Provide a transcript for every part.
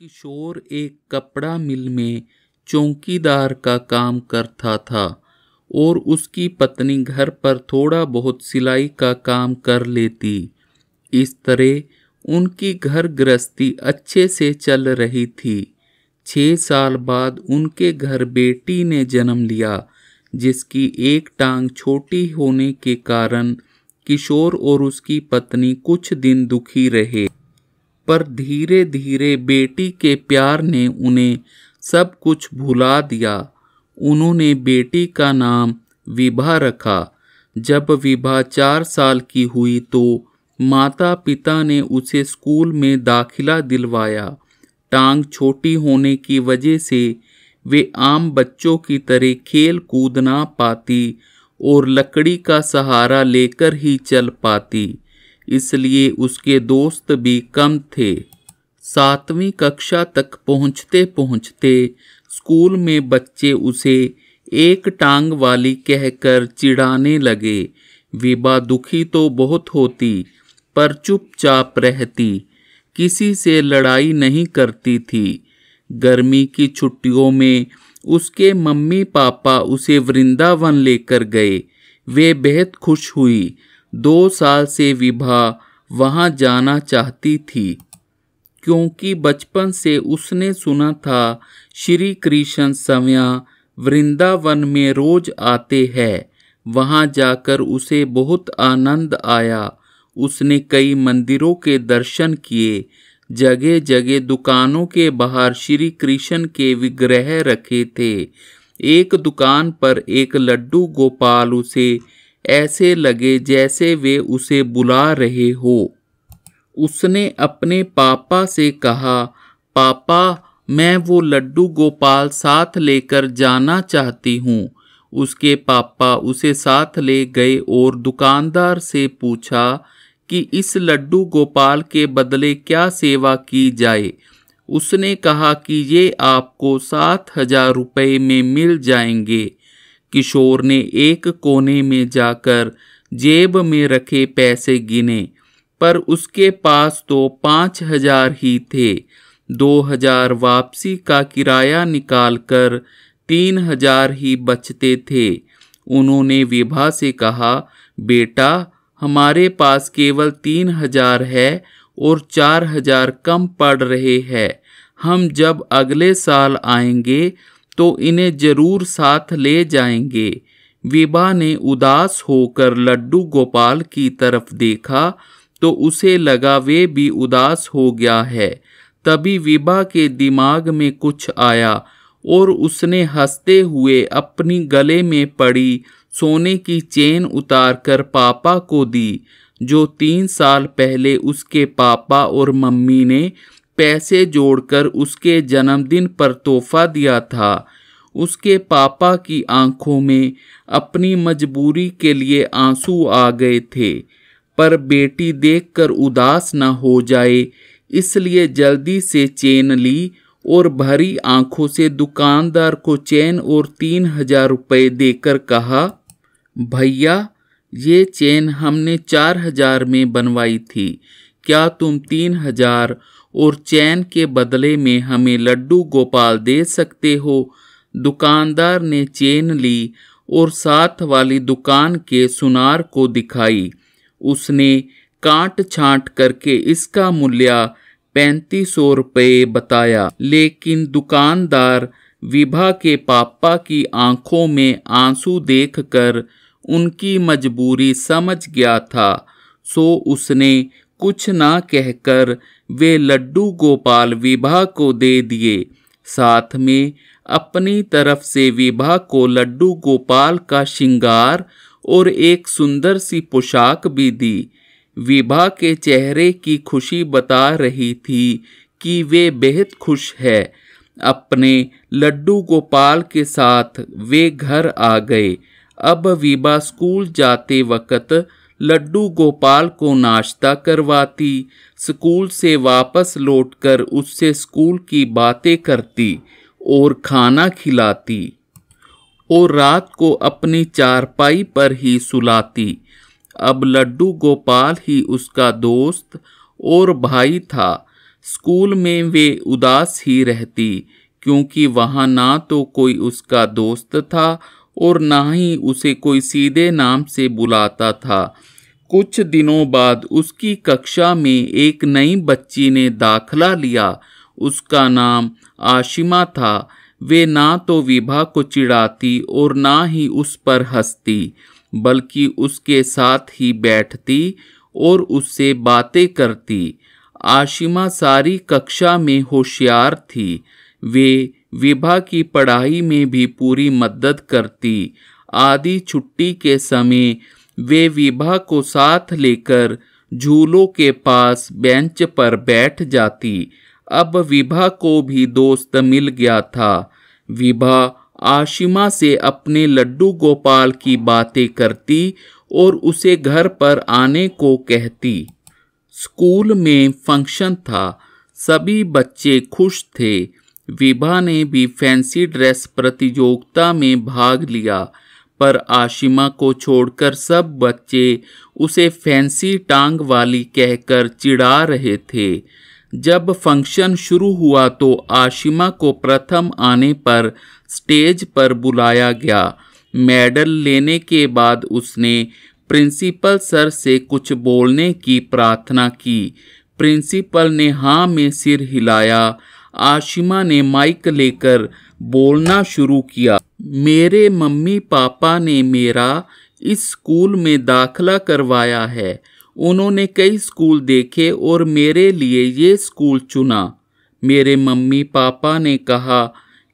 किशोर एक कपड़ा मिल में चौकीदार का काम करता था और उसकी पत्नी घर पर थोड़ा बहुत सिलाई का काम कर लेती। इस तरह उनकी घर गृहस्थी अच्छे से चल रही थी। 6 साल बाद उनके घर बेटी ने जन्म लिया, जिसकी एक टांग छोटी होने के कारण किशोर और उसकी पत्नी कुछ दिन दुखी रहे। पर धीरे धीरे बेटी के प्यार ने उन्हें सब कुछ भुला दिया। उन्होंने बेटी का नाम विभा रखा। जब विभा 4 साल की हुई तो माता पिता ने उसे स्कूल में दाखिला दिलवाया। टांग छोटी होने की वजह से वे आम बच्चों की तरह खेल कूद ना पाती और लकड़ी का सहारा लेकर ही चल पाती, इसलिए उसके दोस्त भी कम थे। 7वीं कक्षा तक पहुँचते पहुँचते स्कूल में बच्चे उसे एक टांग वाली कहकर चिढ़ाने लगे। विभा दुखी तो बहुत होती, पर चुपचाप रहती, किसी से लड़ाई नहीं करती थी। गर्मी की छुट्टियों में उसके मम्मी पापा उसे वृंदावन लेकर गए। वे बेहद खुश हुई। 2 साल से विभा वहां जाना चाहती थी, क्योंकि बचपन से उसने सुना था श्री कृष्ण स्वयं वृंदावन में रोज आते हैं। वहां जाकर उसे बहुत आनंद आया। उसने कई मंदिरों के दर्शन किए। जगह जगह दुकानों के बाहर श्री कृष्ण के विग्रह रखे थे। एक दुकान पर एक लड्डू गोपाल उसे ऐसे लगे जैसे वे उसे बुला रहे हो। उसने अपने पापा से कहा, पापा, मैं वो लड्डू गोपाल साथ लेकर जाना चाहती हूँ। उसके पापा उसे साथ ले गए और दुकानदार से पूछा कि इस लड्डू गोपाल के बदले क्या सेवा की जाए। उसने कहा कि ये आपको 7,000 रुपये में मिल जाएंगे। किशोर ने एक कोने में जाकर जेब में रखे पैसे गिने, पर उसके पास तो 5,000 ही थे। 2,000 वापसी का किराया निकालकर 3,000 ही बचते थे। उन्होंने विभा से कहा, बेटा, हमारे पास केवल 3,000 है और 4,000 कम पड़ रहे हैं। हम जब अगले साल आएंगे तो इन्हें जरूर साथ ले जाएंगे। विभा ने उदास होकर लड्डू गोपाल की तरफ देखा तो उसे लगा वे भी उदास हो गया है। तभी विभा के दिमाग में कुछ आया और उसने हंसते हुए अपनी गले में पड़ी सोने की चेन उतारकर पापा को दी, जो 3 साल पहले उसके पापा और मम्मी ने पैसे जोड़कर उसके जन्मदिन पर तोहफा दिया था। उसके पापा की आंखों में अपनी मजबूरी के लिए आंसू आ गए थे, पर बेटी देखकर उदास न हो जाए, इसलिए जल्दी से चेन ली और भरी आंखों से दुकानदार को चेन और 3,000 रुपये देकर कहा, भैया, ये चेन हमने 4,000 में बनवाई थी। क्या तुम 3,000 और चैन के बदले में हमें लड्डू गोपाल दे सकते हो? दुकानदार ने चेन ली और साथ वाली दुकान के सुनार को दिखाई। उसने काट छांट करके इसका मूल्य 3,500 रुपये बताया, लेकिन दुकानदार विभा के पापा की आंखों में आंसू देखकर उनकी मजबूरी समझ गया था, सो उसने कुछ ना कहकर वे लड्डू गोपाल विभा को दे दिए। साथ में अपनी तरफ से विभा को लड्डू गोपाल का श्रृंगार और एक सुंदर सी पोशाक भी दी। विभा के चेहरे की खुशी बता रही थी कि वे बेहद खुश है। अपने लड्डू गोपाल के साथ वे घर आ गए। अब विभा स्कूल जाते वक्त लड्डू गोपाल को नाश्ता करवाती, स्कूल से वापस लौटकर उससे स्कूल की बातें करती और खाना खिलाती और रात को अपनी चारपाई पर ही सुलाती। अब लड्डू गोपाल ही उसका दोस्त और भाई था। स्कूल में वे उदास ही रहती, क्योंकि वहाँ ना तो कोई उसका दोस्त था और ना ही उसे कोई सीधे नाम से बुलाता था। कुछ दिनों बाद उसकी कक्षा में एक नई बच्ची ने दाखला लिया। उसका नाम आशिमा था। वे ना तो विभा को चिढ़ाती और ना ही उस पर हंसती, बल्कि उसके साथ ही बैठती और उससे बातें करती। आशिमा सारी कक्षा में होशियार थी। वे विभा की पढ़ाई में भी पूरी मदद करती। आधी छुट्टी के समय वे विभा को साथ लेकर झूलों के पास बेंच पर बैठ जाती। अब विभा को भी दोस्त मिल गया था। विभा आशिमा से अपने लड्डू गोपाल की बातें करती और उसे घर पर आने को कहती। स्कूल में फंक्शन था। सभी बच्चे खुश थे। विभा ने भी फैंसी ड्रेस प्रतियोगिता में भाग लिया, पर आशिमा को छोड़कर सब बच्चे उसे फैंसी टांग वाली कहकर चिढ़ा रहे थे। जब फंक्शन शुरू हुआ तो आशिमा को प्रथम आने पर स्टेज पर बुलाया गया। मेडल लेने के बाद उसने प्रिंसिपल सर से कुछ बोलने की प्रार्थना की। प्रिंसिपल ने हाँ में सिर हिलाया। आशिमा ने माइक लेकर बोलना शुरू किया। मेरे मम्मी पापा ने मेरा इस स्कूल में दाखला करवाया है। उन्होंने कई स्कूल देखे और मेरे लिए ये स्कूल चुना। मेरे मम्मी पापा ने कहा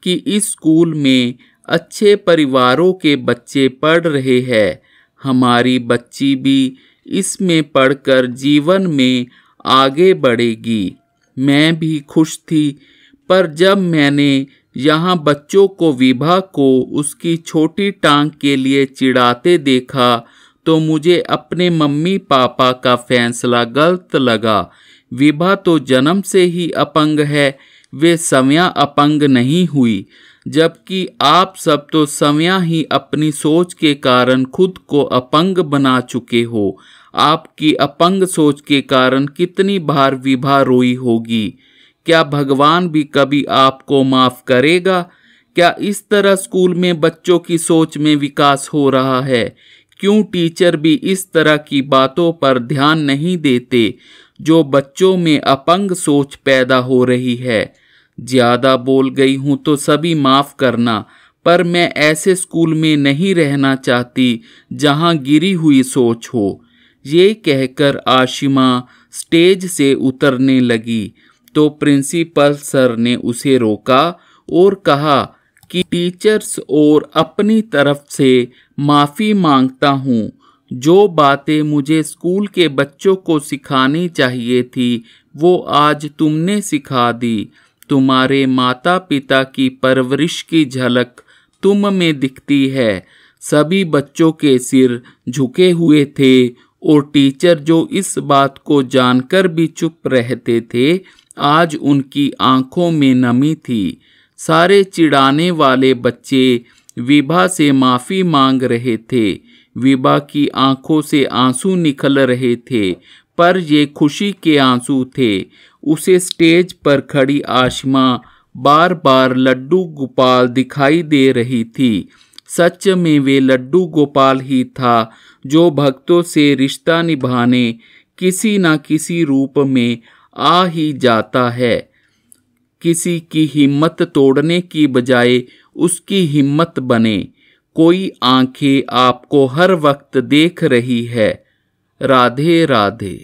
कि इस स्कूल में अच्छे परिवारों के बच्चे पढ़ रहे हैं। हमारी बच्ची भी इसमें पढ़कर जीवन में आगे बढ़ेगी। मैं भी खुश थी, पर जब मैंने यहाँ बच्चों को विभा को उसकी छोटी टांग के लिए चिढ़ाते देखा तो मुझे अपने मम्मी पापा का फैसला गलत लगा। विभा तो जन्म से ही अपंग है, वे सव्या अपंग नहीं हुई, जबकि आप सब तो सव्या ही अपनी सोच के कारण खुद को अपंग बना चुके हो। आपकी अपंग सोच के कारण कितनी बार विभा रोई होगी। क्या भगवान भी कभी आपको माफ करेगा? क्या इस तरह स्कूल में बच्चों की सोच में विकास हो रहा है? क्यों टीचर भी इस तरह की बातों पर ध्यान नहीं देते जो बच्चों में अपंग सोच पैदा हो रही है? ज्यादा बोल गई हूं तो सभी माफ करना, पर मैं ऐसे स्कूल में नहीं रहना चाहती जहां गिरी हुई सोच हो। ये कहकर आशिमा स्टेज से उतरने लगी तो प्रिंसिपल सर ने उसे रोका और कहा कि टीचर्स और अपनी तरफ से माफ़ी मांगता हूँ। जो बातें मुझे स्कूल के बच्चों को सिखानी चाहिए थी वो आज तुमने सिखा दी। तुम्हारे माता पिता की परवरिश की झलक तुम में दिखती है। सभी बच्चों के सिर झुके हुए थे और टीचर जो इस बात को जानकर भी चुप रहते थे, आज उनकी आंखों में नमी थी। सारे चिढ़ाने वाले बच्चे विभा से माफ़ी मांग रहे थे। विभा की आंखों से आंसू निकल रहे थे, पर ये खुशी के आंसू थे। उसे स्टेज पर खड़ी आशिमा बार बार लड्डू गोपाल दिखाई दे रही थी। सच में वे लड्डू गोपाल ही था जो भक्तों से रिश्ता निभाने किसी न किसी रूप में आ ही जाता है। किसी की हिम्मत तोड़ने की बजाय उसकी हिम्मत बने। कोई आंखें आपको हर वक्त देख रही है। राधे राधे।